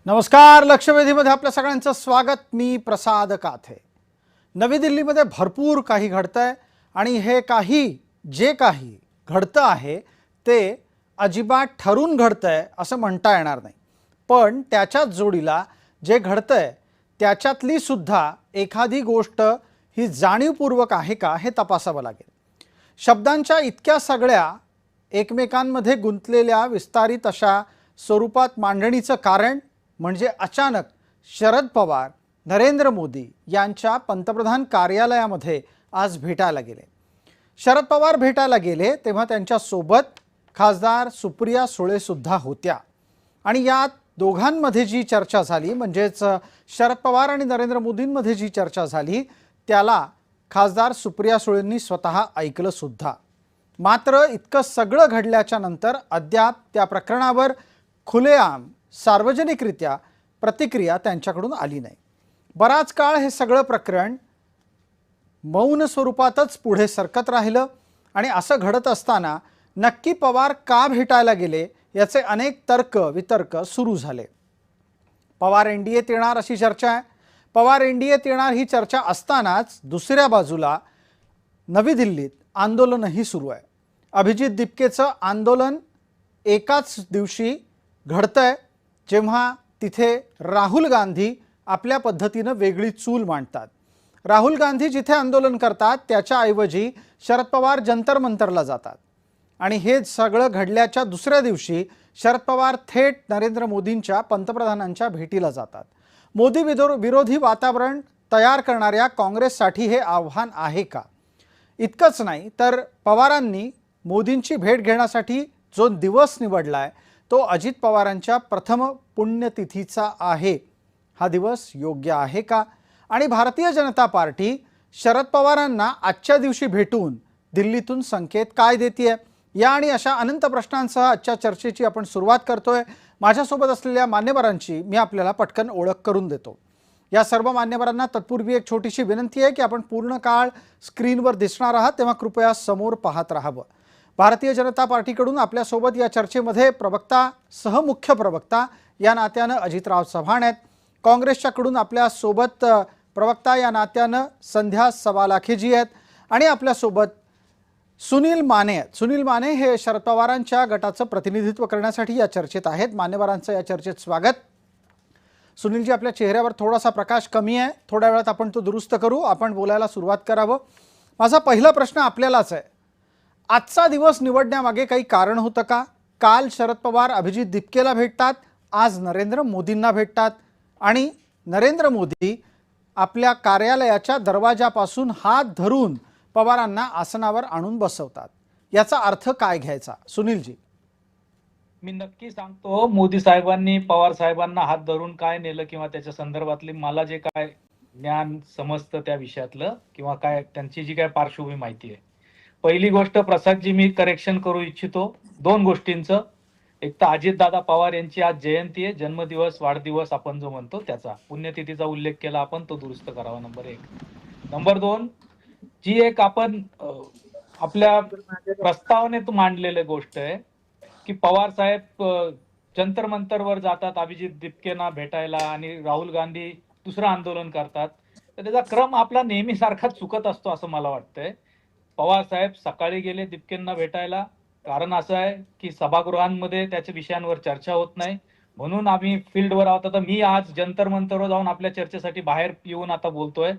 नमस्कार. लक्षवेधीमध्ये आपल्या सगळ्यांचं स्वागत. मी प्रसाद काथे. नवी दिल्लीमध्ये भरपूर काही घडतंय आणि हे जे काही घडतं आहे ते अजिबात ठरून घडतंय असं म्हणता येणार नाही. पण त्याच्याच जोडीला जे घडतंय त्याच्यातली सुद्धा एखादी गोष्ट ही जाणीवपूर्वक आहे का हे तपासावं लागेल. शब्दांच्या इतक्या सगळ्या एकमेकांमध्ये गुंतलेल्या विस्तारित अशा स्वरूपात मांडणीचं कारण म्हणजे अचानक शरद पवार नरेंद्र मोदी यांच्या पंतप्रधान कार्यालयामध्ये आज भेटायला गेले. शरद पवार भेटायला गेले तेव्हा त्यांच्या सोबत खासदार सुप्रिया सुळे सुद्धा होत्या आणि या दोघांमध्ये जी चर्चा झाली म्हणजेच शरद पवार आणि नरेंद्र मोदींमध्ये जी चर्चा झाली त्याला खासदार सुप्रिया सुळेंनी स्वतः ऐकलं सुद्धा. मात्र इतकं सगळं घडल्याच्या नंतर अद्याप त्या प्रकरणावर खुलेआम सार्वजनिकरित्या प्रतिक्रिया त्यांच्याकडून आली नाही. बराच काळ हे सगळं प्रकरण मौन स्वरूपातच पुढे सरकत राहिलं आणि असं घडत असताना नक्की पवार का भेटायला गेले याचे अनेक तर्क वितर्क सुरू झाले. पवार एनडीएत येणार अशी चर्चा आहे. पवार एनडीएत येणार ही चर्चा असतानाच दुसऱ्या बाजूला नवी दिल्लीत आंदोलनही सुरू आहे. अभिजित दिपकेचं आंदोलन एकाच दिवशी घडतंय जेव्हा तिथे राहुल गांधी आपल्या पद्धतीनं वेगळी चूल मांडतात. राहुल गांधी जिथे आंदोलन करतात त्याच्याऐवजी शरद पवार जंतर मंतरला जातात आणि हे सगळं घडल्याच्या दुसऱ्या दिवशी शरद पवार थेट नरेंद्र मोदींच्या पंतप्रधानांच्या भेटीला जातात. मोदी विरोधी वातावरण तयार करणाऱ्या काँग्रेससाठी हे आव्हान आहे का? इतकंच नाही तर पवारांनी मोदींची भेट घेण्यासाठी जो दिवस निवडलाय तो अजित पवारांच्या प्रथम पुण्यतिथीचा आहे. हा दिवस योग्य आहे का? आणि भारतीय जनता पार्टी शरद पवारांना आजच्या दिवशी भेटून दिल्लीतून संकेत काय देतेय या आणि अशा अनंत प्रश्नांसह आजच्या चर्चेची आपण सुरुवात करतोय. माझ्यासोबत असलेल्या मान्यवरांची मी आपल्याला पटकन ओळख करून देतो. या सर्व मान्यवरांना तत्पूर्वी एक छोटीशी विनंती आहे की आपण पूर्ण काळ स्क्रीनवर दिसणार आहात तेव्हा कृपया समोर पाहत राहावं. भारतीय जनता पार्टीकडून आपल्यासोबत या चर्चेमध्ये प्रवक्ता सहमुख्य प्रवक्ता या नात्यानं अजितराव चव्हाण आहेत. काँग्रेसच्याकडून आपल्यासोबत प्रवक्ता या नात्यानं संध्या सवालाखेजी आहेत आणि आपल्यासोबत सुनील माने आहेत. सुनील माने हे शरद पवारांच्या गटाचं प्रतिनिधित्व करण्यासाठी या चर्चेत आहेत. मान्यवरांचं या चर्चेत स्वागत. सुनीलजी, आपल्या चेहऱ्यावर थोडासा प्रकाश कमी आहे, थोड्या वेळात आपण तो दुरुस्त करू. आपण बोलायला सुरुवात करावं. माझा पहिला प्रश्न आपल्यालाच आहे. आजचा दिवस निवडण्यामागे काही कारण होतं का? काल शरद पवार अभिजित दिपकेला भेटतात, आज नरेंद्र मोदींना भेटतात आणि नरेंद्र मोदी आपल्या कार्यालयाच्या दरवाजापासून हात धरून पवारांना आसनावर आणून बसवतात. याचा अर्थ काय घ्यायचा? सुनीलजी. मी नक्की सांगतो, मोदी साहेबांनी पवार साहेबांना हात धरून काय नेलं किंवा त्याच्या संदर्भातले मला जे काय ज्ञान समजतं त्या विषयातलं किंवा काय त्यांची जी काय पार्श्वभूमी माहिती आहे. पहिली गोष्ट प्रसादजी, मी करेक्शन करू इच्छितो दोन गोष्टींचं. एक तर अजितदादा पवार यांची आज जयंती आहे, जन्मदिवस वाढदिवस आपण जो म्हणतो त्याचा पुण्यतिथीचा उल्लेख केला आपण, तो दुरुस्त करावा. नंबर एक. नंबर दोन, जी एक आपण आपल्या प्रस्तावनेत मांडलेली गोष्ट आहे की पवार साहेब जंतर मंतरवर जातात अभिजित दिपकेंना भेटायला आणि राहुल गांधी दुसरं आंदोलन करतात, तर त्याचा क्रम आपला नेहमी सारखाच चुकत असतो असं मला वाटतंय. पवार साहेब सकाळी गेले दिपकेंना भेटायला, कारण असं आहे की सभागृहांमध्ये त्याच्या विषयांवर चर्चा होत नाही म्हणून आम्ही फील्डवर आहोत. आता मी आज जंतर मंतरवर जाऊन आपल्या चर्चेसाठी बाहेर येऊन आता बोलतोय.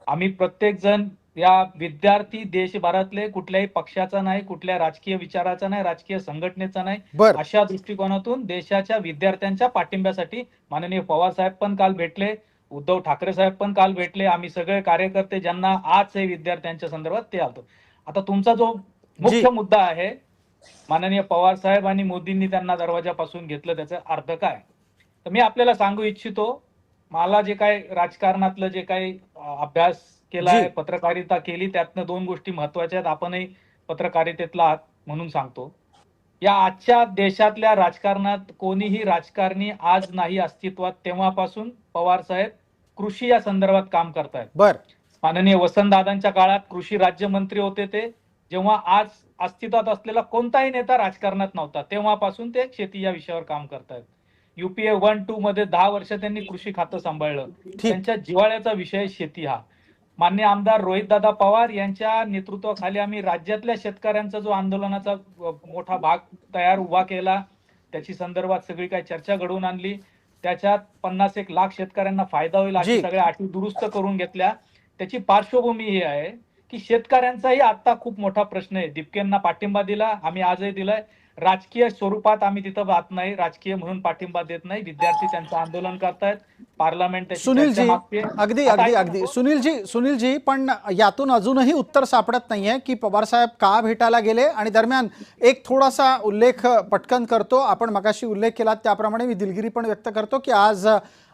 आम्ही प्रत्येक जण या विद्यार्थी देशभरातले कुठल्याही पक्षाचा नाही, कुठल्या राजकीय विचाराचा नाही, राजकीय संघटनेचा नाही, अशा दृष्टिकोनातून देशाच्या विद्यार्थ्यांच्या पाठिंब्यासाठी माननीय पवार साहेब पण काल भेटले, उद्धव ठाकरे साहेब पण काल भेटले. आम्ही सगळे कार्यकर्ते ज्यांना आज हे विद्यार्थ्यांच्या संदर्भात ते आलो. आता तुमचा जो मुख्य मुद्दा आहे, माननीय पवार साहेब आणि मोदींनी त्यांना दरवाजापासून घेतलं, त्याचा अर्थ काय? तर मी आपल्याला सांगू इच्छितो, मला जे काय राजकारणातलं जे काही अभ्यास केलाय, पत्रकारिता केली, त्यातनं दोन गोष्टी महत्वाच्या आहेत. आपणही पत्रकारितेतला आहात म्हणून सांगतो. या आजच्या देशातल्या राजकारणात कोणीही राजकारणी आज नाही अस्तित्वात तेव्हापासून पवार साहेब कृषी या संदर्भात काम करतायत. माननीय वसंतदादांच्या काळात कृषी राज्यमंत्री होते ते, जेव्हा आज अस्तित्वात असलेला कोणताही नेता राजकारणात नव्हता तेव्हापासून ते शेती या विषयावर काम करतायत. UPA 1-2 मध्ये 10 वर्ष त्यांनी कृषी खातं सांभाळलं. त्यांच्या जिव्हाळ्याचा विषय शेती हा. माननीय आमदार रोहितदादा पवार यांच्या नेतृत्वाखाली आम्ही राज्यातल्या शेतकऱ्यांचा जो आंदोलनाचा मोठा भाग उभा केला, त्याची संदर्भात सगळी काही चर्चा घडवून आणली. त्याच्यात 50-1 लाख शेतकऱ्यांना फायदा होईल अशी सगळ्या अटी दुरुस्त करून घेतल्या. त्याची पार्श्वभूमी ही आहे की शेतकऱ्यांचाही आता खूप मोठा प्रश्न आहे. दिपकेंना पाठिंबा दिला, आम्ही आजही दिलाय. राजकीय स्वरूपात आम्ही तिथं जात नाही, राजकीय म्हणून पाठिंबा देत नाही. विद्यार्थी त्यांचं आंदोलन करतायत, पार्लमेंट सुनीलजी, अगदी अगदी अगदी सुनीलजी, पण यातून अजूनही उत्तर सापडत नाहीये की पवारसाहेब का भेटायला गेले. आणि दरम्यान एक थोडासा उल्लेख पटकन करतो. आपण मगाशी उल्लेख केला त्याप्रमाणे मी दिलगिरी पण व्यक्त करतो की आज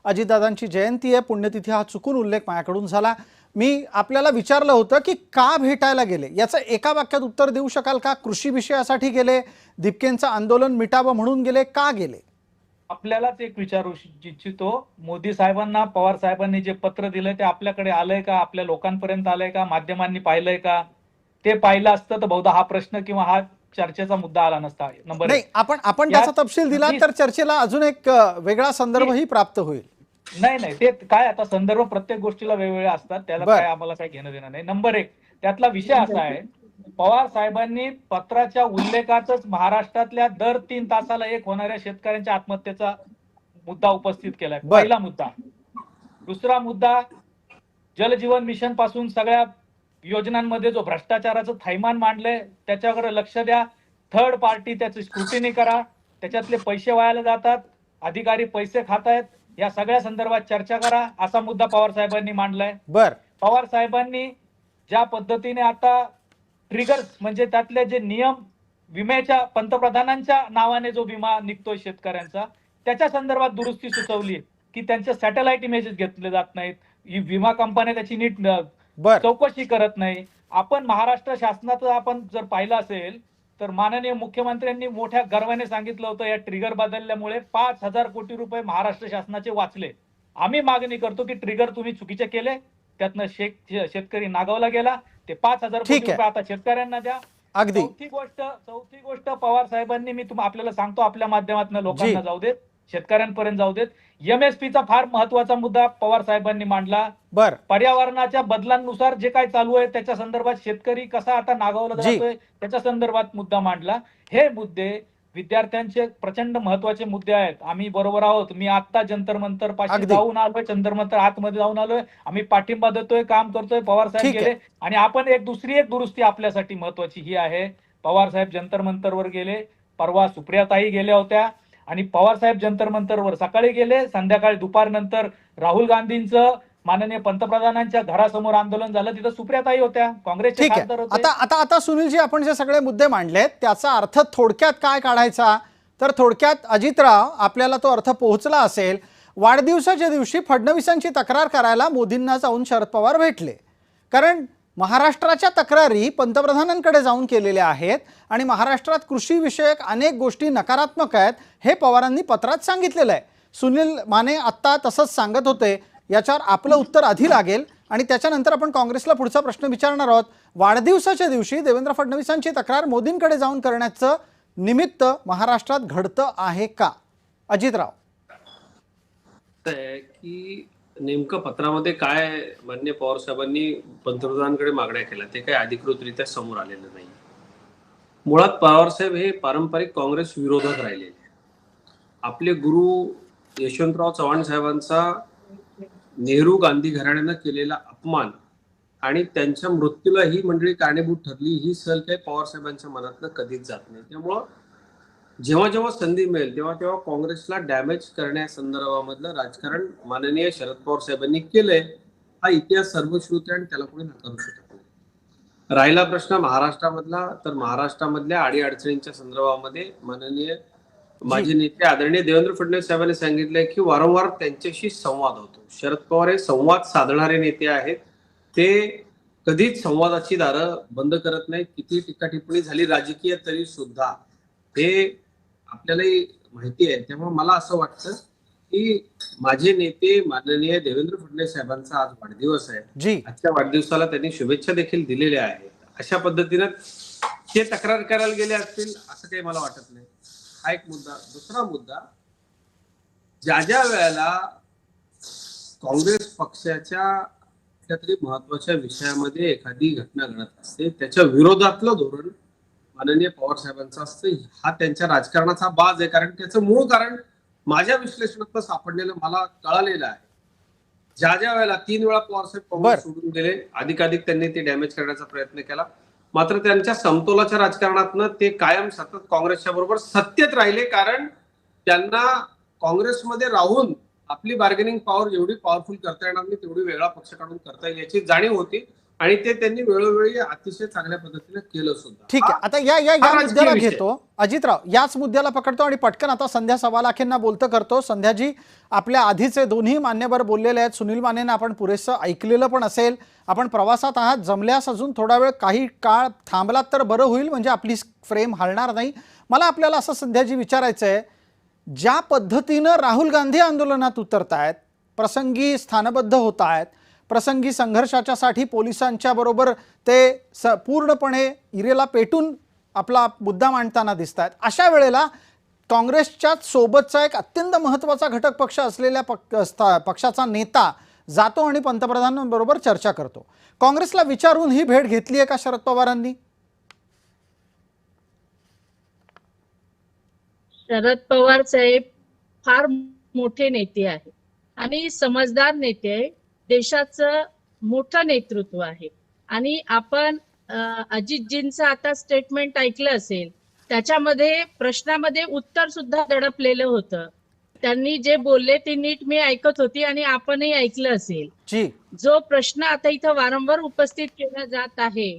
अजितदादांची जयंती आहे, पुण्यतिथी, हा चुकून उल्लेख माझ्याकडून झाला. मी आपल्याला विचारलं होतं की का भेटायला गेले, याचं एका वाक्यात उत्तर देऊ शकाल का? कृषी विषयासाठी गेले, दिपकेंचं आंदोलन मिटावं म्हणून गेले, का गेले? आपल्यालाच एक विचारू इच्छितो, मोदी साहेबांना पवार साहेबांनी जे पत्र दिलंय ते आपल्याकडे आलंय का? आपल्या लोकांपर्यंत आलंय का? माध्यमांनी पाहिलंय का? ते पाहिलं असतं तर बहुधा हा प्रश्न किंवा हा चर्चेचा मुद्दा आला नसता. नंबर नाही, आपण त्याचा तपशील दिला तर चर्चेला अजून एक वेगळा संदर्भही प्राप्त होईल. नाही, ते काय, आता संदर्भ प्रत्येक गोष्टीला वेगवेगळे असतात, त्याला काय आम्हाला काही घेणं देणं नाही. नंबर 1, त्यातला विषय असा आहे, पवार साहेबांनी पत्राच्या उल्लेखातच महाराष्ट्रातल्या दर 3 तासाला एक होणाऱ्या शेतकऱ्यांच्या आत्महत्येचा मुद्दा उपस्थित केलाय. पहिला मुद्दा. दुसरा मुद्दा, जलजीवन मिशन पासून सगळ्या योजनांमध्ये जो भ्रष्टाचाराचं थैमान मांडलंय त्याच्याकडे लक्ष द्या. थर्ड पार्टी त्याची स्क्रुटिनी करा, त्याच्यातले पैसे वायाला जातात, अधिकारी पैसे खातायत, या सगळ्या संदर्भात चर्चा करा, असा मुद्दा पवार साहेबांनी मांडलाय. पवार साहेबांनी ज्या पद्धतीने आता ट्रिगर्स म्हणजे त्यातले जे नियम, विम्याच्या पंतप्रधानांच्या नावाने जो विमा निघतोय शेतकऱ्यांचा, त्याच्या संदर्भात दुरुस्ती सुचवली की त्यांचे सॅटेलाइट इमेजेस घेतले जात नाहीत, ही विमा कंपन्या त्याची नीट चौकशी करत नाही. आपण महाराष्ट्र शासनाचं आपण जर पाहिलं असेल तर माननीय मुख्यमंत्र्यांनी मोठ्या गर्वाने सांगितलं होतं या ट्रिगर बदलल्यामुळे 5,000 कोटी रुपये महाराष्ट्र शासनाचे वाचले. आम्ही मागणी करतो की ट्रिगर तुम्ही चुकीचे केले, त्यातनं शेतकरी नागावला गेला, ते 5,000 कोटी रुपये आता शेतकऱ्यांना द्या. चौथी गोष्ट पवार साहेबांनी, मी आपल्याला सांगतो आपल्या माध्यमातून लोकांना जाऊ देत, शेतकऱ्यांपर्यंत जाऊ देत, MSPचा फार महत्वाचा मुद्दा पवार साहेबांनी मांडला. पर्यावरणाच्या बदलांनुसार जे काय चालू आहे त्याच्या संदर्भात शेतकरी कसा आता नागावला जातोय त्याच्या संदर्भात मुद्दा मांडला. हे मुद्दे विद्यार्थ्यांचे प्रचंड महत्वाचे मुद्दे आहेत. आम्ही बरोबर आहोत. मी आता जंतर मंतर पाशी जाऊन आलोय, जंतर मंतर आतमध्ये जाऊन आलोय, आम्ही पाठिंबा देतोय, काम करतोय. पवार साहेब गेले आणि आपण दुसरी एक दुरुस्ती आपल्यासाठी महत्वाची ही आहे, पवार साहेब जंतर मंतरवर गेले, परवा सुप्रियाताई गेल्या होत्या आणि पवार साहेब जंतर मंतरवर सकाळी गेले, संध्याकाळी दुपारनंतर राहुल गांधींचं माननीय पंतप्रधानांच्या घरासमोर आंदोलन झालं, तिथं सुप्रियाताई होत्या, काँग्रेसचे खासदार होते. आता सुनीलजी, आपण जे सगळे मुद्दे मांडलेत त्याचा अर्थ थोडक्यात काय काढायचा, तर थोडक्यात अजितराव, आपल्याला तो अर्थ पोहोचला असेल. वाढदिवसाच्या दिवशी फडणवीसांची तक्रार करायला मोदींना जाऊन शरद पवार भेटले, कारण महाराष्ट्राच्या तक्रारी पंतप्रधानांकडे जाऊन केलेल्या आहेत आणि महाराष्ट्रात कृषी विषयक अनेक गोष्टी नकारात्मक आहेत हे पवारांनी पत्रात सांगितलेलं आहे. सुनील माने आत्ता तसंच सांगत होते. याच्यावर आपलं उत्तर आधी लागेल आणि त्याच्यानंतर आपण काँग्रेसला पुढचा प्रश्न विचारणार आहोत. वाढदिवसाच्या दिवशी देवेंद्र फडणवीसांची तक्रार मोदींकडे जाऊन करण्याचं निमित्त महाराष्ट्रात घडतं आहे का? अजितराव, की नेमकं पत्रामध्ये काय माननीय पवार साहेबांनी पंतप्रधानांकडे मागण्या केल्या ते काही अधिकृतरित्या समोर आलेलं नाही. मुळात पवार साहेब हे पारंपरिक काँग्रेस विरोधक राहिलेले. आपले गुरु यशवंतराव चव्हाण साहेबांचा नेहरू गांधी घराण्यानं केलेला अपमान आणि त्यांच्या मृत्यूला ही मंडळी कारणीभूत ठरली, ही सल काही पवार साहेबांच्या मनातनं कधीच जात नाही. त्यामुळं जेव्हा जेव्हा संधी मिळेल तेव्हा तेव्हा काँग्रेसला डॅमेज करण्यासंदर्भामधलं राजकारण माननीय शरद पवार साहेबांनी केलंय. हा इतिहास सर्वश्रुत आहे आणि त्याला कोणी नाकारू शकत नाही. राहिला प्रश्न महाराष्ट्रामधला, तर महाराष्ट्रामधल्या अडीअडचणींच्या संदर्भामध्ये माननीय माजी नेते आदरणीय देवेंद्र फडणवीस साहेबांनी सांगितलंय की वारंवार त्यांच्याशी संवाद होतो. शरद पवार हे संवाद साधणारे नेते आहेत. ते कधीच संवादाची दारं बंद करत नाहीत. किती टीका टिप्पणी झाली राजकीय तरी सुद्धा हे आपल्यालाही माहिती आहे. त्यामुळे मला असं वाटतं की माझे नेते माननीय देवेंद्र फडणवीस साहेबांचा आज वाढदिवस आहे. आजच्या वाढदिवसाला त्यांनी शुभेच्छा देखील दिलेल्या आहेत. अशा पद्धतीनं ते तक्रार करायला गेले असतील असं काही मला वाटत नाही. हा एक मुद्दा. दुसरा मुद्दा, ज्या ज्या वेळेला काँग्रेस पक्षाच्या कुठल्या तरी महत्वाच्या विषयामध्ये एखादी घटना घडत असते, त्याच्या विरोधातलं धोरण माननीय पवार साहेबांचं असतं. हा त्यांच्या राजकारणाचा बाज आहे, कारण त्याचं मूळ कारण माझ्या विश्लेषणात सापडलेलं मला कळालेलं आहे. ज्या ज्या वेळेला 3 वेळा पवार साहेब काँग्रेस सोडून गेले, अधिकाधिक त्यांनी ते डॅमेज करण्याचा प्रयत्न केला, मात्र त्यांच्या समतोलाच्या राजकारणातनं ते कायम सतत काँग्रेसच्या बरोबर सत्तेत राहिले, कारण त्यांना काँग्रेसमध्ये राहून आपली बार्गेनिंग पॉवर जेवढी पॉवरफुल करता येणार नाही तेवढी वेगळा पक्ष काढून करता येईल याची जाणीव होती, आणि ते त्यांनी वेळोवेळी अतिशय चांगल्या पद्धतीने केलं सुद्धा. ठीक आहे, आता या या या मुद्द्याला घेतो अजितराव, याच मुद्द्याला पकडतो आणि पटकन आता संध्या सवालाखेंना बोलतं करतो. संध्याजी, आपल्या आधीचे दोन्ही मान्यवर बोललेले आहेत. सुनील मानेंना आपण पुरेसं ऐकलेलं पण असेल. आपण प्रवासात आहात, जमल्यास अजून थोडा वेळ काही काळ थांबलात तर बरं होईल, म्हणजे आपली फ्रेम हलणार नाही. मला आपल्याला असं संध्याजी विचारायचं आहे, ज्या पद्धतीनं राहुल गांधी आंदोलनात उतरतायत, प्रसंगी स्थानबद्ध होत आहेत, प्रसंगी संघर्षाच्यासाठी पोलिसांच्या बरोबर ते पूर्णपणे इरेला पेटून आपला मुद्दा मांडताना दिसत आहेत, अशा वेळेला काँग्रेसच्या सोबतचा एक अत्यंत महत्त्वाचा घटक पक्ष असलेल्या पक्षाचा नेता जातो आणि पंतप्रधानांबरोबर चर्चा करतो. काँग्रेसला विचारून ही भेट घेतली आहे का शरद पवारांनी? शरद पवार साहेब फार मोठे नेते आहेत आणि समजदार नेते आहे. देशाचं मोठं नेतृत्व आहे. आणि आपण अजितजींचं आता स्टेटमेंट ऐकलं असेल, त्याच्यामध्ये प्रश्नामध्ये उत्तर सुद्धा दडपलेलं होतं. त्यांनी जे बोलले ते नीट मी ऐकत होती आणि आपणही ऐकलं असेल. जो प्रश्न आता इथं वारंवार उपस्थित केला जात आहे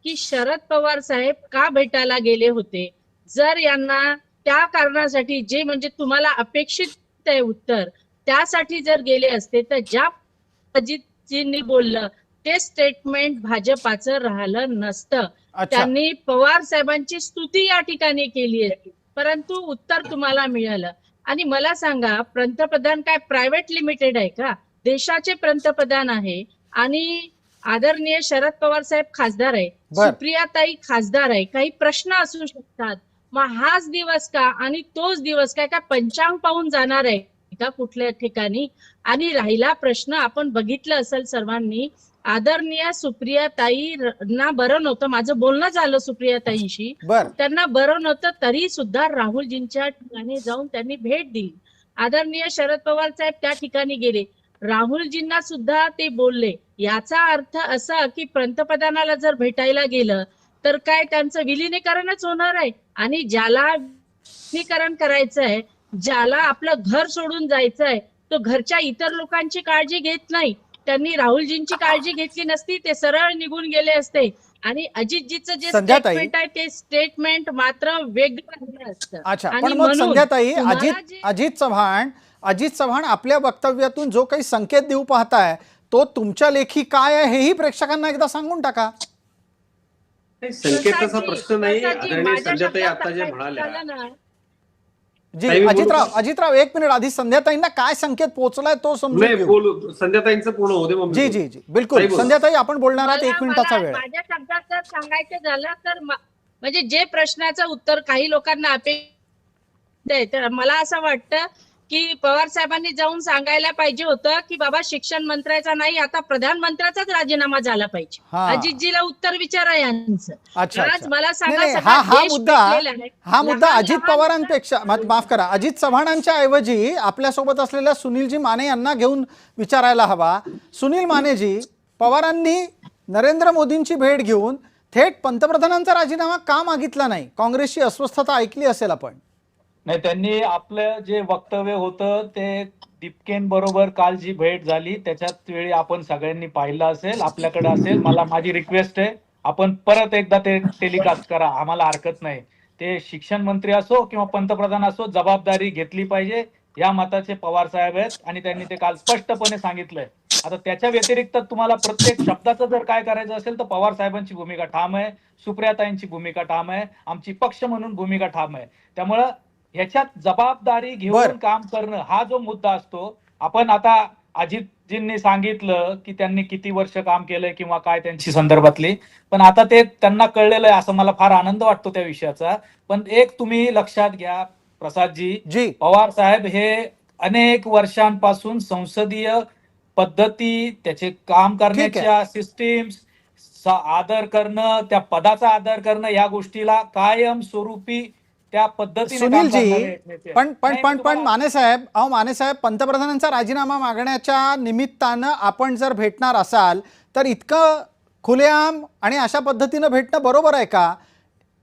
की शरद पवार साहेब का भेटायला गेले होते, जर यांना त्या कारणासाठी जे म्हणजे तुम्हाला अपेक्षित आहे उत्तर, त्यासाठी जर गेले असते तर ज्या अजितजींनी बोललं ते स्टेटमेंट भाजपाचं राहिलं नसतं. त्यांनी पवार साहेबांची स्तुती या ठिकाणी केली आहे, परंतु उत्तर तुम्हाला मिळालं. आणि मला सांगा, पंतप्रधान काय प्रायव्हेट लिमिटेड आहे का? देशाचे पंतप्रधान आहे आणि आदरणीय शरद पवार साहेब खासदार आहे, सुप्रियाताई खासदार आहे. काही प्रश्न असू शकतात, मग हाच दिवस का आणि तोच दिवस काय का पंचांग पाहून जाणार आहे का कुठल्या ठिकाणी? आणि राहिला प्रश्न, आपण बघितलं असेल सर्वांनी, आदरणीय सुप्रियाताईंना बरं नव्हतं, माझं बोलणं झालं सुप्रियाताईंशी, त्यांना बरं नव्हतं तरी सुद्धा राहुलजींच्या ठिकाणी जाऊन त्यांनी भेट दिली. आदरणीय शरद पवार साहेब त्या ठिकाणी गेले, राहुलजींना सुद्धा ते बोलले. याचा अर्थ असा की पंतप्रधानाला जर भेटायला गेलं तर काय त्यांचं विलिनीकरणच होणार आहे. आणि ज्याला विलिनीकरण करायचं आहे, ज्याला आपलं घर सोडून जायचं आहे, तो घरच्या इतर लोकांची काळजी घेत नाही. त्यांनी राहुलजींची काळजी घेतली नसती, ते सरळ निघून गेले असते. आणि अजितजीचं जे स्टेटमेंट आहे ते स्टेटमेंट मात्र वेगळं असतं. अच्छा, पण मग संध्याताई, अजित चव्हाण आपल्या वक्तव्यातून जो काही संकेत देऊ पाहताय तो तुमच्या लेखी काय आहे हेही प्रेक्षकांना एकदा सांगून टाका. संकेताचा प्रश्न नाही. आदरणीय संध्याताई आता जे म्हणाल्या, जी अजितराव एक मिनिट, आधी संध्याताईंना काय संकेत पोहोचलाय तो समजून घेऊ. संध्याताईंचं पूर्ण होते. जी जी जी बिलकुल संध्याताई, आपण बोलणार आहात, 1 मिनिटाचा वेळ. माझ्या शब्दात जर सांगायचं झालं तर म्हणजे जे प्रश्नाचं उत्तर काही लोकांना अपेक्षित आहे, तर मला असं वाटतं की पवार साहेबांनी जाऊन सांगायला पाहिजे होतं की बाबा शिक्षण मंत्र्याचा नाही, आता प्रधानमंत्र्याचाच राजीनामा झाला पाहिजे. अजितजीला उत्तर विचारा यांचं. आज मला सांगा, हा मुद्दा अजित पवारांपेक्षा, माफ करा, अजित चव्हाणांच्या ऐवजी आपल्यासोबत असलेल्या सुनीलजी माने यांना घेऊन विचारायला हवा. सुनील मानेजी, पवारांनी नरेंद्र मोदींची भेट घेऊन थेट पंतप्रधानांचा राजीनामा का मागितला नाही? काँग्रेसची अस्वस्थता ऐकली असेल आपण. नाही, त्यांनी आपलं जे वक्तव्य होतं ते दीपकेंबरोबर काल जी भेट झाली त्याच्यात वेळी आपण सगळ्यांनी पाहिलं असेल, आपल्याकडे असेल. मला माझी रिक्वेस्ट आहे, आपण परत एकदा ते टेलिकास्ट करा, आम्हाला हरकत नाही. ते शिक्षण मंत्री असो किंवा पंतप्रधान असो, जबाबदारी घेतली पाहिजे या मताचे पवार साहेब आहेत आणि त्यांनी ते काल स्पष्टपणे सांगितलंय. आता त्याच्या व्यतिरिक्त तुम्हाला प्रत्येक शब्दाचं जर काय करायचं असेल तर पवार साहेबांची भूमिका ठाम आहे, सुप्रियाताईंची भूमिका ठाम आहे, आमची पक्ष म्हणून भूमिका ठाम आहे. त्यामुळं ह्याच्यात जबाबदारी घेऊन काम करणं हा जो मुद्दा असतो. आपण आता अजितजींनी सांगितलं की त्यांनी किती वर्ष काम केलंय किंवा काय त्यांची संदर्भातली, पण आता ते त्यांना कळलेलं आहे, असं मला फार आनंद वाटतो त्या विषयाचा. पण एक तुम्ही लक्षात घ्या प्रसादजी, पवार साहेब हे अनेक वर्षांपासून संसदीय पद्धती, त्याचे काम करण्याच्या सिस्टीम्स, आदर करणं, त्या पदाचा आदर करणं, या गोष्टीला कायम स्वरूपी त्या पद्धतीने काम सुनीलजी, करणारे नेते आहेत. पण पण नाही, पण मी पण तुम्हाला- मानेसाहेब, पंतप्रधानांचा राजीनामा मागण्याच्या निमित्तानं आपण जर भेटणार असाल तर इतकं खुलेआम आणि अशा पद्धतीनं भेटणं बरोबर आहे का?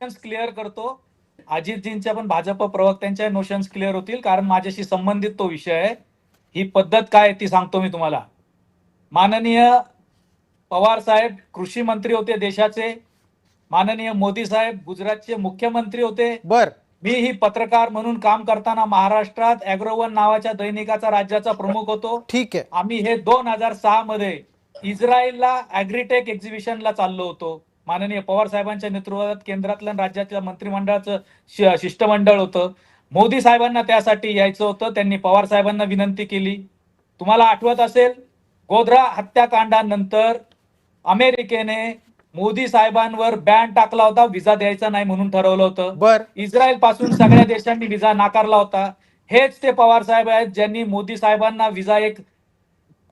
क्लिअर करतो. अजितजींच्या पण भाजप प्रवक्त्यांच्या नोशन्स क्लिअर होतील, कारण माझ्याशी संबंधित तो विषय आहे. ही पद्धत काय ती सांगतो मी तुम्हाला. माननीय पवार साहेब कृषी मंत्री होते देशाचे, माननीय मोदी साहेब गुजरातचे मुख्यमंत्री होते. बर, मी ही पत्रकार म्हणून काम करताना महाराष्ट्रात अॅग्रोवन नावाच्या दैनिकाचा राज्याचा प्रमुख होतो. ठीक आहे. आम्ही हे 2006 मध्ये इस्रायलला ॲग्रीटेक एक्झिबिशनला चाललो होतो. माननीय पवार साहेबांच्या नेतृत्वात केंद्रातल्या आणि राज्यातल्या मंत्रिमंडळाचं शिष्टमंडळ होतं. मोदी साहेबांना त्यासाठी यायचं होतं. त्यांनी पवार साहेबांना विनंती केली. तुम्हाला आठवत असेल, गोध्रा हत्याकांडानंतर अमेरिकेने मोदी साहेबांवर बॅन टाकला होता, व्हिसा द्यायचा नाही म्हणून ठरवलं होतं. बर, इस्रायल पासून सगळ्या देशांनी व्हिसा नाकारला होता. हेच ते पवार साहेब आहेत ज्यांनी मोदी साहेबांना व्हिसा, एक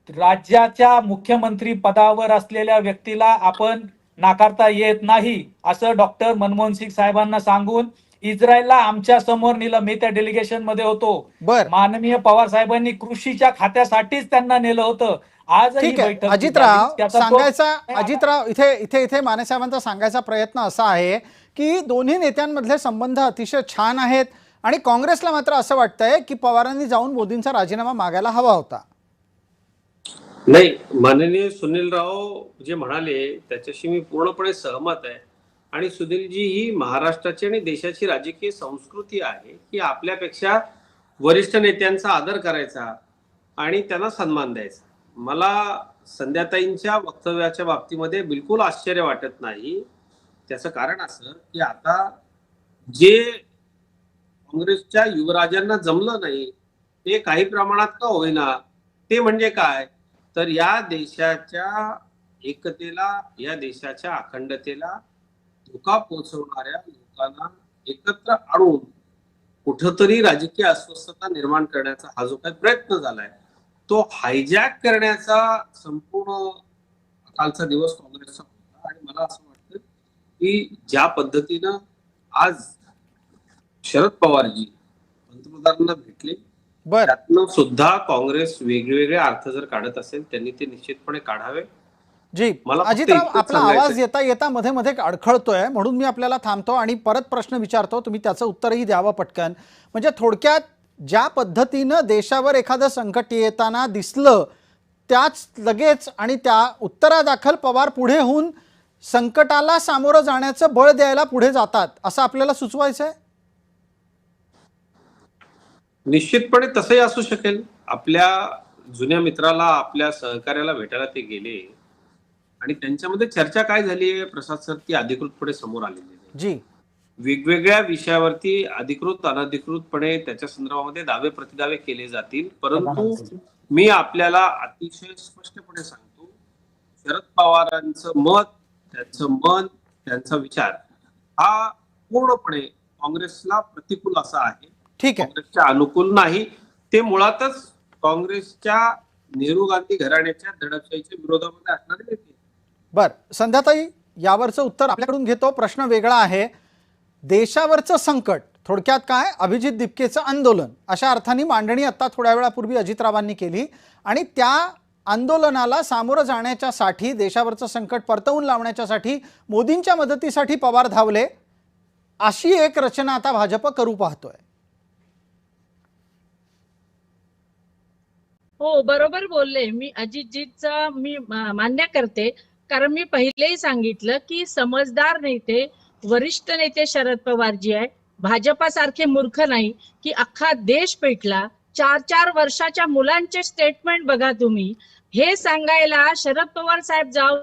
राज्याच्या मुख्यमंत्री पदावर असलेल्या व्यक्तीला आपण नाकारता येत नाही असं डॉक्टर मनमोहन सिंग साहेबांना सांगून इस्रायलला आमच्या समोर नेलं. मी त्या डेलिगेशन मध्ये होतो. बर. माननीय पवार साहेबांनी कृषीच्या खात्यासाठीच त्यांना नेलं होतं. आज ही ठीक आहे. बैठक अजितराव त्याचा तो- सांगायचा, अजितराव इथे मानेसाहेबांचा सांगायचा प्रयत्न असा आहे की दोन्ही नेत्यांमधले संबंध अतिशय छान आहेत आणि काँग्रेसला मात्र असं वाटतंय की पवारांनी जाऊन मोदींचा राजीनामा मागायला हवा होता. नाही, माननीय सुनीलराव जे म्हणाले त्याच्याशी मी पूर्णपणे सहमत आहे. आणि सुनीलजी, ही महाराष्ट्राची आणि देशाची राजकीय संस्कृती आहे की आपल्यापेक्षा वरिष्ठ नेत्यांचा आदर करायचा आणि त्यांना सन्मान द्यायचा. मला संध्याताईंच्या वक्तव्याच्या बाबतीमध्ये बिलकुल आश्चर्य वाटत नाही. त्याचं कारण असं की आता जे काँग्रेसच्या युवराजांना जमलं नाही ते काही प्रमाणात का होईना, ते म्हणजे काय, तर या देशाच्या एकतेला, या देशाच्या अखंडतेला धोका पोहोचवणाऱ्या लोकांना एकत्र आणून कुठंतरी राजकीय अस्वस्थता निर्माण करण्याचा हा जो काही प्रयत्न झालाय तो हायजॅक करण्याचा संपूर्ण कालचा दिवस काँग्रेसचा होता. आणि मला असं वाटतं की ज्या पद्धतीनं आज शरद पवारजी पंतप्रधानांना भेटले, बर, त्यातनं सुद्धा काँग्रेस वेगवेगळे अर्थ जर काढत असेल त्यांनी ते निश्चितपणे काढावे. जी. मला फक्त अजितराव, इतकंच आपला सांगायचंय. आवाज येता येता मध्ये मध्ये अडखळतोय, म्हणून मी आपल्याला थांबतो आणि परत प्रश्न विचारतो. तुम्ही त्याचं उत्तरही द्यावं पटकन. म्हणजे थोडक्यात ज्या पद्धतीनं देशावर एखादं संकट येताना दिसलं त्याच लगेच आणि त्या उत्तरादाखल पवार पुढे होऊन संकटाला सामोरं जाण्याचं बळ द्यायला पुढे जातात, असं आपल्याला सुचवायचंय? निश्चितपणे तसंही असू शकेल. आपल्या जुन्या मित्राला, आपल्या सहकार्याला भेटायला ते गेले आणि त्यांच्यामध्ये चर्चा काय झाली आहे प्रसाद सर, ती अधिकृतपणे समोर आलेली आहे. जी. वेगवेगळ्या विषयावरती अधिकृत अनधिकृतपणे त्याच्या संदर्भामध्ये दावे प्रतिदावे केले जातील, परंतु मी आपल्याला अतिशय स्पष्टपणे सांगतो, शरद पवारांचं मत, त्यांचं मन, त्यांचा विचार हा पूर्णपणे काँग्रेसला प्रतिकूल असा आहे, ठीक आहे. काँग्रेसच्या अनुकूल नाही. ते मुळातच काँग्रेसच्या नेहरू गांधी घराण्याच्या दडपशाहीच्या विरोधामध्ये असणारे नेते. बर, संध्याताई, यावरचं उत्तर आपल्याकडून घेतो. प्रश्न वेगळा आहे. देशावरचं संकट थोडक्यात काय, अभिजित दिपकेचं आंदोलन, अशा अर्थाने मांडणी आता थोड्या वेळापूर्वी अजितरावांनी केली आणि त्या आंदोलनाला सामोरं जाण्याच्यासाठी, देशावरचं संकट परतवून लावण्याच्यासाठी मोदींच्या मदतीसाठी पवार धावले, अशी एक रचना आता भाजप करू पाहतोय. हो, बरोबर बोलले. मी अजितजींचा मी मान्य करते. कारण मी पहिलेही सांगितलं की समजदार नेते, वरिष्ठ नेते शरद पवारजी आहे. भाजपासारखे मूर्ख नाही की अख्खा देश पेटला. 4-4 वर्षाच्या मुलांचे स्टेटमेंट बघा तुम्ही. हे सांगायला शरद पवार साहेब जाऊ,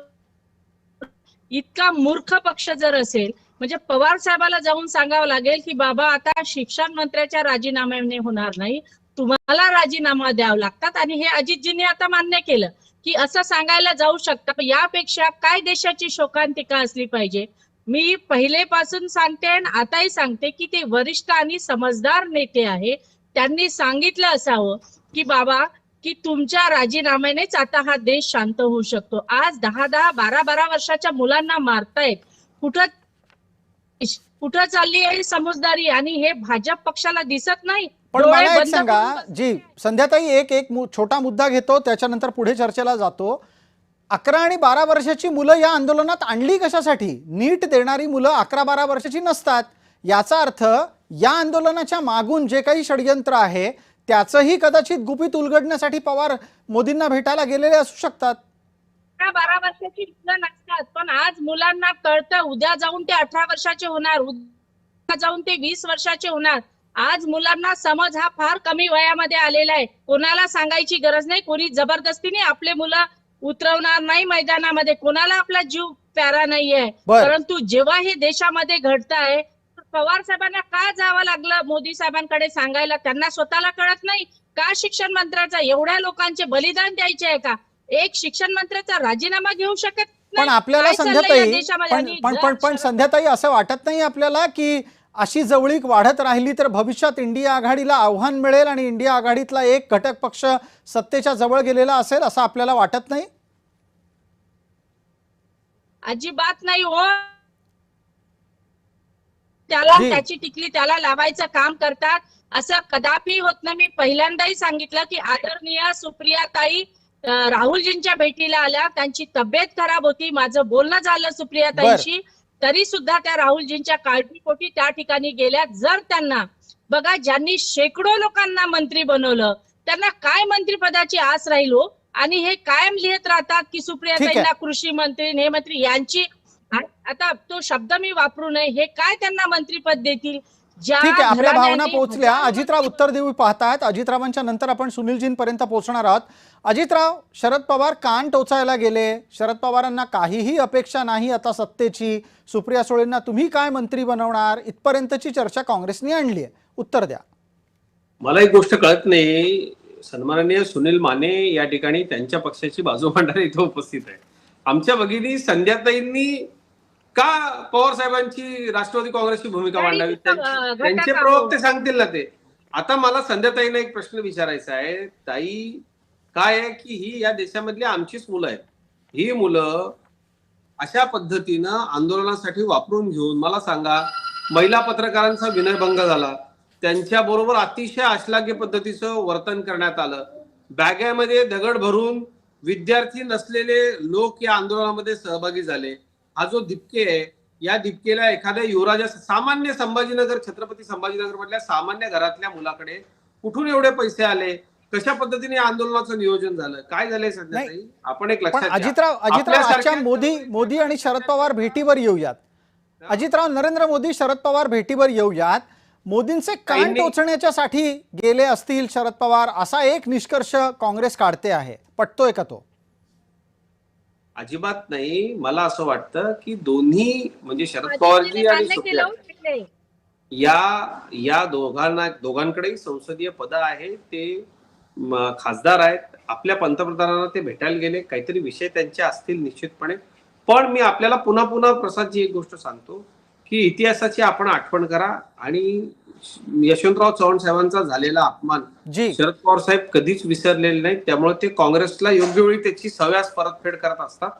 इतका मूर्ख पक्ष जर असेल, म्हणजे पवार साहेबाला जाऊन सांगावं लागेल की बाबा आता शिक्षण मंत्र्याच्या राजीनाम्याने होणार नाही, तुम्हाला राजीनामा द्यावा लागतात. आणि हे अजितजींनी आता मान्य केलं की असं सांगायला जाऊ शकतं. यापेक्षा काय देशाची शोकांतिका असली पाहिजे. मी पहिलेपासून सांगते आणि आताही सांगते की ते वरिष्ठ आणि समजदार नेते आहे. त्यांनी सांगितलं असावं की बाबा की तुमच्या राजीनाम्यानेच आता हा देश शांत होऊ शकतो. आज 10-10, 12-12 वर्षाच्या मुलांना मारतायत. कुठं कुठं चालली आहे समजदारी? आणि हे भाजप पक्षाला दिसत नाही. पण डोळे मला एक बंद सांगा करून जी संध्याताई, छोटा मुद्दा घेतो, त्याच्यानंतर पुढे चर्चेला जातो. 11 आणि 12 वर्षाची मुलं या आंदोलनात आणली कशासाठी? नीट देणारी मुलं 11-12 वर्षाची नसतात. याचा अर्थ या आंदोलनाच्या मागून जे काही षडयंत्र आहे त्याचंही कदाचित गुपित उलगडण्यासाठी पवार मोदींना भेटायला गेलेले असू शकतात. 12 वर्षाची मुलं नसतात, पण आज मुलांना कळतं उद्या जाऊन ते 18 वर्षाचे होणार, उद्या जाऊन ते 20 वर्षाचे होणार. आज मुलांना समज हा फार कमी वयामध्ये आलेला आहे. कोणाला सांगायची गरज नाही. कोणी जबरदस्तीने आपले मुलं उतरवणार नाही मैदानामध्ये. कोणाला आपला जीव प्यारा नाहीये. बरं. परंतु जेव्हा हे देशामध्ये घडत आहे, पवार साहेबांना का जावं लागलं मोदी साहेबांकडे सांगायला? त्यांना स्वतःला कळत नाही का शिक्षण मंत्र्याचा एवढ्या लोकांचे बलिदान द्यायचे आहे का? एक शिक्षण मंत्र्याचा राजीनामा घेऊ शकत पण नाही. आपल्याला काय चाललंय या संध्याताई, देशामध्ये? आणि पण संध्याताई, असं वाटत नाही आपल्याला की अशी जवळीक वाढत राहिली तर भविष्यात इंडिया आघाडीला आव्हान मिळेल आणि इंडिया आघाडीतला एक घटक पक्ष सत्तेच्या जवळ गेलेला असेल, असं आपल्याला वाटत नाही? अजिबात नाही हो. त्याला जी. त्याची टिकली त्याला लावायचं काम करतात. असं कदापि होत नाही. मी पहिल्यांदाही सांगितलं की आदरणीय सुप्रियाताई राहुलजींच्या भेटीला आल्या. त्यांची तब्येत खराब होती. माझं बोलणं झालं सुप्रियाताईंशी, तरी सुद्धा त्या राहुलजींच्या काळजीपोटी त्या ठिकाणी गेल्या. जर त्यांना बघा, ज्यांनी शेकडो लोकांना मंत्री बनवलं त्यांना काय मंत्रिपदाची आस राहील हो? आणि हे कायम लिहित राहतात की सुप्रियाताईंना कृषी मंत्री हे मंत्री. यांची आता तो शब्द मी वापरू नये. हे काय त्यांना मंत्रिपद देतील? ठीक आहे, आपल्या भावना घराण्याने पोहोचल्या. हजारो अजितराव उत्तर देऊ पाहतायत. अजितरावांच्या नंतर आपण सुनीलजींपर्यंत पोहोचणार आहोत. अजितराव, शरद पवार कान टोचायला गेले. शरद पवारांना काहीही अपेक्षा नाही आता सत्तेची. सुप्रिया सुळेंना तुम्ही काय मंत्री बनवणार, इथपर्यंतची चर्चा काँग्रेसने आणली आहे. उत्तर द्या. मला एक गोष्ट कळत नाही. सन्माननीय सुनील माने या ठिकाणी त्यांच्या पक्षाची बाजू मांडणारे इथे उपस्थित आहे. आमच्या भगिनी संध्याताईंनी का पवार साहेबांची राष्ट्रवादी काँग्रेसची भूमिका मांडावी? त्यांचे प्रवक्ते सांगतील ना ते. आता मला संध्याताईंना एक प्रश्न विचारायचा आहे. ताई, काय आहे की ही या देशामधली आमचीच मुलं आहेत. ही मुलं अशा पद्धतीनं आंदोलनासाठी वापरून घेऊन, मला सांगा, महिला पत्रकारांचा विनयभंग झाला, त्यांच्याबरोबर अतिशय अश्लाघ्य पद्धतीचं वर्तन करण्यात आलं, बॅगेमध्ये दगड भरून विद्यार्थी नसलेले लोक या आंदोलनामध्ये सहभागी झाले. हा जो दिपके आहे, या दिपकेला एखाद्या युवराजा, सामान्य संभाजीनगर, छत्रपती संभाजीनगर मधल्या सामान्य घरातल्या मुलाकडे कुठून एवढे पैसे आले, कशा पद्धतीने आंदोलनाचं नियोजन झालं, काय झालंय सध्या? आपण एक पण लक्षात घ्या. अजितराव, आजच्या मोदी आणि शरद पवार भेटीवर येऊयात. अजितराव, नरेंद्र मोदी शरद पवार भेटीवर येऊयात. मोदींचे कान टोचण्याच्यासाठी गेले असतील शरद पवार, असा एक निष्कर्ष काँग्रेस काढते आहे. पटतोय का तो? अजिबात नाही. मला असं वाटतं की दोन्ही, म्हणजे शरद पवारजी आणि सुप्रिया, या दोघांकडेही संसदीय पद आहे. ते खासदार आहेत. आपल्या पंतप्रधानांना ते भेटायला गेले. काहीतरी विषय त्यांचे असतील निश्चितपणे. पण मी आपल्याला पुन्हा पुन्हा प्रसादजी एक गोष्ट सांगतो की इतिहासाची आपण आठवण करा. आणि यशवंतराव चव्हाण साहेबांचा झालेला अपमान शरद पवार साहेब कधीच विसरलेले नाहीत. त्यामुळे ते काँग्रेसला योग्य वेळी त्याची सव्यास परतफेड करत असतात.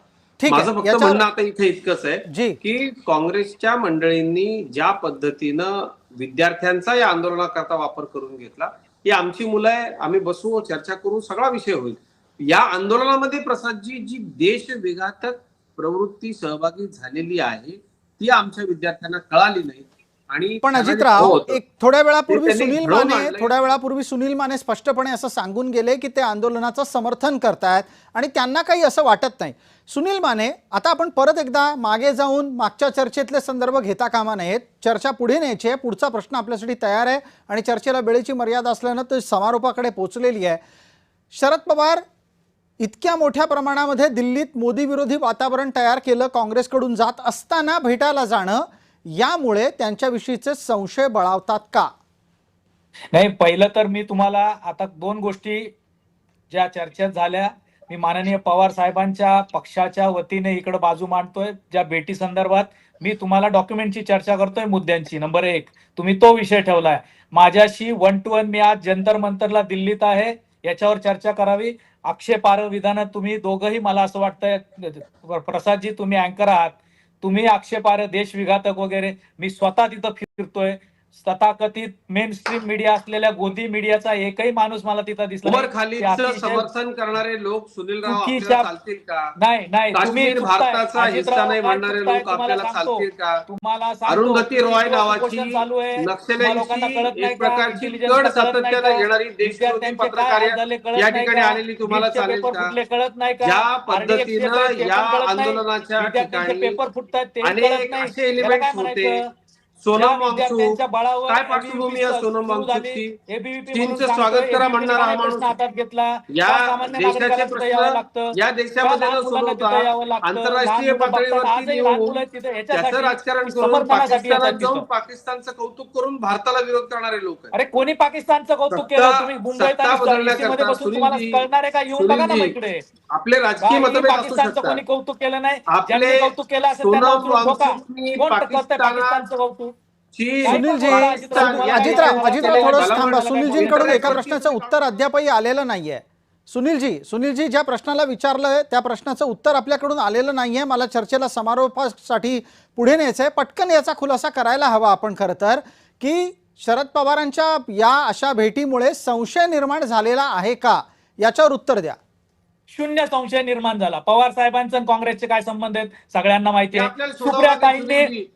माझं फक्त म्हणणं आता इथे इतकंच आहे की काँग्रेसच्या मंडळींनी ज्या पद्धतीनं विद्यार्थ्यांचा या आंदोलनाकरता वापर करून घेतला, ही आमची मुलं आहे, आम्ही बसू, चर्चा करू, सगळा विषय होईल. या आंदोलनामध्ये प्रसादजी जी देशविघातक प्रवृत्ती सहभागी झालेली आहे ती आमच्या विद्यार्थ्यांना कळाली नाही. आणि पण अजितराव, एक थोड्या वेळापूर्वी सुनील माने स्पष्टपणे असं सांगून गेले की ते आंदोलनाचं समर्थन करतायत आणि त्यांना काही असं वाटत नाही. सुनील माने, आता आपण परत एकदा मागे जाऊन मागच्या चर्चेतले संदर्भ घेता कामा नयेत. चर्चा पुढे न्यायची आहे. पुढचा प्रश्न आपल्यासाठी तयार आहे आणि चर्चेला वेळेची मर्यादा असल्यानं ते समारोपाकडे पोहोचलेली आहे. शरद पवार इतक्या मोठ्या प्रमाणामध्ये दिल्लीत मोदी विरोधी वातावरण तयार केलं काँग्रेसकडून जात असताना भेटायला जाणं, यामुळे त्यांच्याविषयीचे संशय बळावतात का? नाही, पहिलं तर मी तुम्हाला आता दोन गोष्टी ज्या चर्चेत झाल्या, मी माननीय पवार साहेबांच्या पक्षाच्या वतीने इकडे बाजू मांडतोय. ज्या भेटी संदर्भात मी तुम्हाला डॉक्युमेंटची चर्चा करतोय, मुद्द्यांची. नंबर 1, तुम्ही तो विषय ठेवलाय. माझ्याशी 1 to 1 मी आज जंतर मंतरला दिल्लीत आहे. याच्यावर चर्चा करावी. आक्षेपार्ह विधानं तुम्ही दोघंही, मला असं वाटतंय प्रसादजी, तुम्ही अँकर आहात, तुम्ही आक्षेपार्ह, देशविघातक वगैरे, मी स्वतः तिथं फिरतोय, तथाकथित मेन स्ट्रीम मीडिया असलेल्या गोदी मीडियाचा एकही माणूस मला तिथं दिसला उमर नाही. ते खालिदचं अतिशय समर्थन करणारे लोक सुनीलराव चुकीच्या- आपल्याला चालतील का? नाही तुम्ही काश्मीर चुकताय. भारताचा अजितराव हिस्सा नाही काय म्हणणारे चुकताय लोक तुम्हाला आपल्याला सांगतो. चालतील का? तुम्हाला सांगतो, अरुंधती रॉय उपोषण नावाची चालू आहे, तुम्हा लोकांना कळत नक्षल्यांची नाही एक का? प्रकारची इंटेलिजन्सला कड कळत नाही सातत्याने का? घेणारी देशविरोधी विद्यार्थ्यांचे काय पत्रकार्य हाल झाले कळत या नाही ठिकाणी का? आलेली तुम्हाला नीटचे चालेल पेपर का? फुटले कळत नाही का? ज्या RDX पद्धतीनं पेपर या कळत नाही. आंदोलनाच्या विद्यार्थ्यांचे ठिकाणी पेपर फुटतात ते कळत अनेक नाही. असे याला एलिमेंट्स काय होते. म्हणायचं? सोनम ज्या वांगचूक, विद्यार्थ्यांच्या बळावर काय पार्श्वभूमी आहे सोनम सुरू झाली, वांगचूकची? एबीव्हीपी चीनचं म्हणून स्वागत सांगतोय, करा ABVP म्हणणारा हा ने प्रश्न माणूस. हातात घेतला. या का सामान्य देशाचे नागरिकाला तिथं यावं लागतं? प्रश्न या का देशामध्ये लहान न मुलांना तिथं सोडवता यावं लागतं? लहान आंतरराष्ट्रीय मुलं बघतात, पातळीवरती आजही लहान मुलं येऊन आहेत तिथे, त्याचं ह्याच्यासाठी राजकारण करून समर्थनासाठी येतात पाकिस्तानात जाऊन तिथं. पाकिस्तानचं कौतुक करून भारताला विरोध करणारे लोक आहेत. अरे कोणी पाकिस्तानचं कौतुक सत्ता- केलं? तुम्ही मुंबईत सत्ता आणि एसी मध्ये बदलण्याकरता बसून तुम्हाला सुनीलजी, कळणार आहे का? येऊन बघा ना सुनीलजी, इकडे. आपले राजकीय काही मतभेद असू पाकिस्तानचं कोणी शकतात. कौतुक केलं नाही. आपले ज्यांनी कौतुक केलं असेल त्यांना सोनम उचलून ठोका. वांगचूकनी कोण करतंय पाकिस्तानात पाकिस्तानचं कौतुक? चीन, सुनीलजी, तुम्हाला अजितराव, तुम्हाला काय अजितराव करायचं? अजितराव त्याला थोडंच काय थांबा. बोलायचं? सुनीलजींकडून एका बोलायचं? प्रश्नाचं उत्तर अद्यापही आलेलं नाहीये. सुनीलजी ज्या प्रश्नाला विचारलंय त्या प्रश्नाचं उत्तर आपल्याकडून आलेलं नाहीये. मला चर्चेला समारोपासाठी पुढे न्यायचंय. पटकन याचा खुलासा करायला हवा आपण खरं तर, की शरद पवारांच्या या अशा भेटीमुळे संशय निर्माण झालेला आहे का, याच्यावर उत्तर द्या. शून्य संशय निर्माण झाला. पवार साहेबांचा आणि काँग्रेसचे काय संबंध आहेत सगळ्यांना माहिती हे आहे. आपल्याला शोधावं सुप्रियाताईंनी, लागेल, सुनीलजी.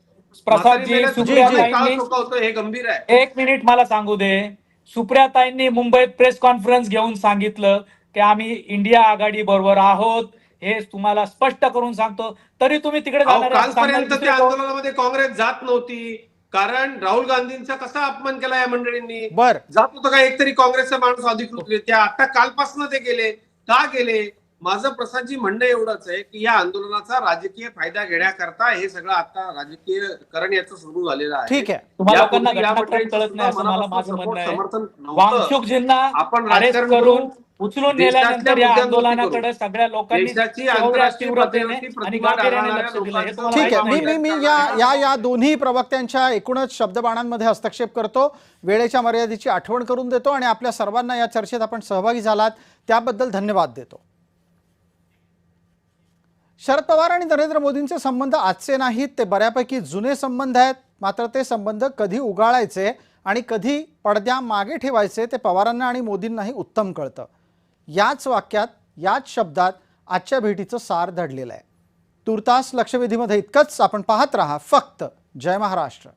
प्रसादजी, म्हातारी सुप्रियाताईंनी, काळ चुकवतो हे गंभीर आहे. एक मिनिट मला सांगू दे. सुप्रियाताईंनी मुंबईत प्रेस कॉन्फरन्स घेऊन सांगितलं की आम्ही इंडिया आघाडी बरोबर आहोत, हे तुम्हाला स्पष्ट करून सांगतो. तरी तुम्ही तिकडे अहो, जाणार आहे. कालपर्यंत दुसरे त्या कोण? आंदोलनामध्ये काँग्रेस जात नव्हती, कारण राहुल गांधींचा कसा अपमान केला या मंडळींनी. बर, जात होतं का एकतरी काँग्रेसचा माणूस अधिकृतरित्या? आता कालपासून ते गेले का गेले? माझं प्रसादजी म्हणणं एवढंच आहे की या आंदोलनाचा राजकीय फायदा घेण्याकरता हे सगळं आता राजकीयकरण याचं सुरू झालेलं आहे. ठीक आहे. तुम्हाला या लोकांना पूर्वी या घटनाक्रम मंडळींचं कळत नाही असं सुद्धा मला माझं मनापासून म्हणणं आहे. समर्थन नव्हतं. वांगचुकजींना आपण अरेस्ट राजकारण करून करू, उचलून देशातल्या नेल्यानंतर या मुद्द्यांवरती आंदोलनाकडे सगळ्या लोकांनी देशाची तेवढ्या आंतरराष्ट्रीय तीव्रतेने पातळीवरती आणि प्रतिमा गांभीर्याने डागाळणाऱ्या लक्ष दिलं. हे लोकांचं तुम्हाला ठीक आहे. माहित मी नाही. मी या दोन्ही प्रवक्त्यांच्या एकूणच शब्दबाणांमध्ये हस्तक्षेप करतो. वेळेच्या मर्यादेची आठवण करून देतो आणि आपल्या सर्वांना या चर्चेत आपण सहभागी झालात त्याबद्दल धन्यवाद देतो. शरद पवार आणि नरेंद्र मोदींचे संबंध आजचे नाहीत, ते बऱ्यापैकी जुने संबंध आहेत. मात्र ते संबंध कधी उगाळायचे आणि कधी पडद्या मागे ठेवायचे ते पवारांना आणि मोदींनाही उत्तम कळतं. याच वाक्यात, याच शब्दात आजच्या भेटीचं सार दडलेलं आहे. तूर्तास लक्षवेधीमध्ये इतकंच. आपण पाहत राहा फक्त जय महाराष्ट्र.